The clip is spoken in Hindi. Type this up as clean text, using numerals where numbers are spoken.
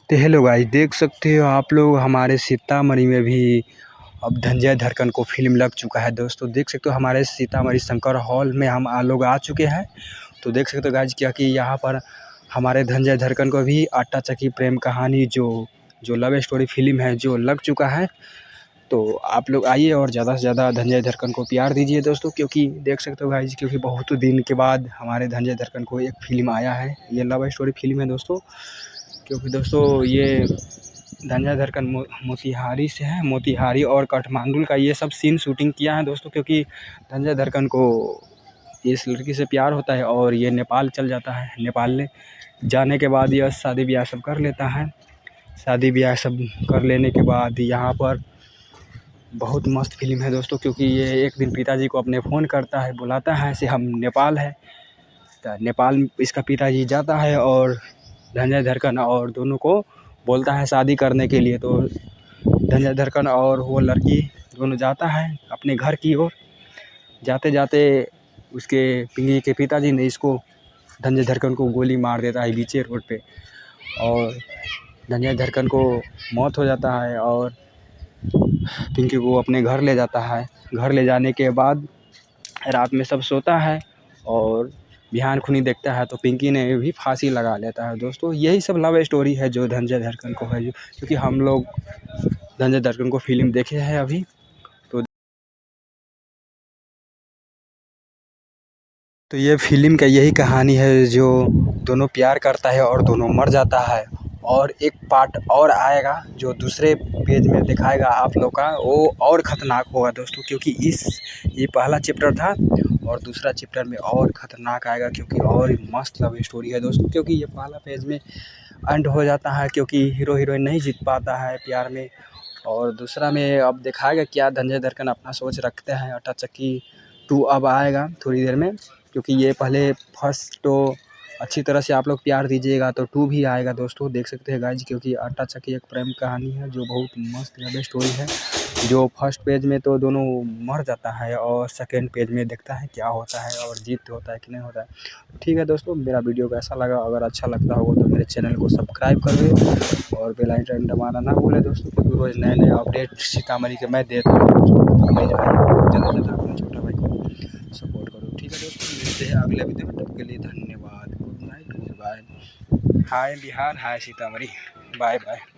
तो हेलो गाइस, देख सकते हो आप लोग हमारे सीतामढ़ी में भी अब धंजय धड़कन को फिल्म लग चुका है। दोस्तों देख सकते हो हमारे सीतामढ़ी शंकर हॉल में हम लोग आ चुके हैं। तो देख सकते हो गाइस क्या कि यहाँ पर हमारे धंजय धड़कन को भी आटा चक्की प्रेम कहानी जो लव स्टोरी फिल्म है जो लग चुका है। तो आप लोग आइए और ज़्यादा से ज़्यादा धंजय धड़कन को प्यार दीजिए दोस्तों, क्योंकि देख सकते हो गाइस क्योंकि बहुत दिन के बाद हमारे धंजय धड़कन को एक फिल्म आया है। ये लव स्टोरी फिल्म है दोस्तों, क्योंकि दोस्तों ये धंजय धड़कन मोतिहारी से है। मोतिहारी और काठमांडू का ये सब सीन शूटिंग किया है दोस्तों, क्योंकि धंजय धड़कन को इस लड़की से प्यार होता है और ये नेपाल चल जाता है। नेपाल जाने के बाद यह शादी ब्याह सब कर लेता है। शादी ब्याह सब कर लेने के बाद यहाँ पर बहुत मस्त फिल्म है दोस्तों, क्योंकि ये एक दिन पिताजी को अपने फ़ोन करता है, बुलाता है ऐसे हम नेपाल है। तो नेपाल इसका पिताजी जाता है और धंजय धड़कन और दोनों को बोलता है शादी करने के लिए। तो धंजय धड़कन और वो लड़की दोनों जाता है अपने घर की ओर। जाते जाते उसके पिंकी के पिताजी ने इसको धंजय धड़कन को गोली मार देता है बीचे रोड पे, और धंजय धड़कन को मौत हो जाता है और पिंकी को अपने घर ले जाता है। घर ले जाने के बाद रात में सब सोता है और बिहान खुनी देखता है तो पिंकी ने भी फांसी लगा लेता है। दोस्तों यही सब लव स्टोरी है जो धंजय धड़कन को है, क्योंकि हम लोग धंजय धड़कन को फिल्म देखे हैं अभी। तो ये फिल्म का यही कहानी है, जो दोनों प्यार करता है और दोनों मर जाता है। और एक पार्ट और आएगा जो दूसरे पेज में दिखाएगा आप लोग का, वो और ख़तरनाक होगा दोस्तों, क्योंकि ये पहला चैप्टर था और दूसरा चैप्टर में और ख़तरनाक आएगा, क्योंकि और मस्त लव स्टोरी है दोस्तों। क्योंकि ये पहला पेज में एंड हो जाता है क्योंकि हीरो हीरोइन नहीं जीत पाता है प्यार में, और दूसरा में अब दिखाएगा क्या धंजय धड़कन अपना सोच रखते हैं। आटा चक्की 2 अब आएगा थोड़ी देर में, क्योंकि ये पहले फर्स्ट तो अच्छी तरह से आप लोग प्यार दीजिएगा तो 2 भी आएगा दोस्तों। देख सकते हैं गाइज, क्योंकि आटा चक्की एक प्रेम कहानी है जो बहुत मस्त लव स्टोरी है। जो फर्स्ट पेज में तो दोनों मर जाता है और सेकंड पेज में देखता है क्या होता है और जीत होता है कि नहीं होता है। ठीक है दोस्तों, मेरा वीडियो कैसा लगा, अगर अच्छा लगता होगा तो मेरे चैनल को सब्सक्राइब कर दे और बेल आइकन दबाना ना भूलें दोस्तों, क्योंकि रोज़ नए नए अपडेट सीतामढ़ी के मैं देता हूँ दोस्तों। मेरे भाई ज़्यादा से ज़्यादा अपने छोटा भाई को सपोर्ट करो। ठीक है दोस्तों, मिलते हैं अगले वीडियो में, तब के लिए धन्यवाद। Good night, goodbye. Hi Bihar, hi Sitamarhi, bye bye.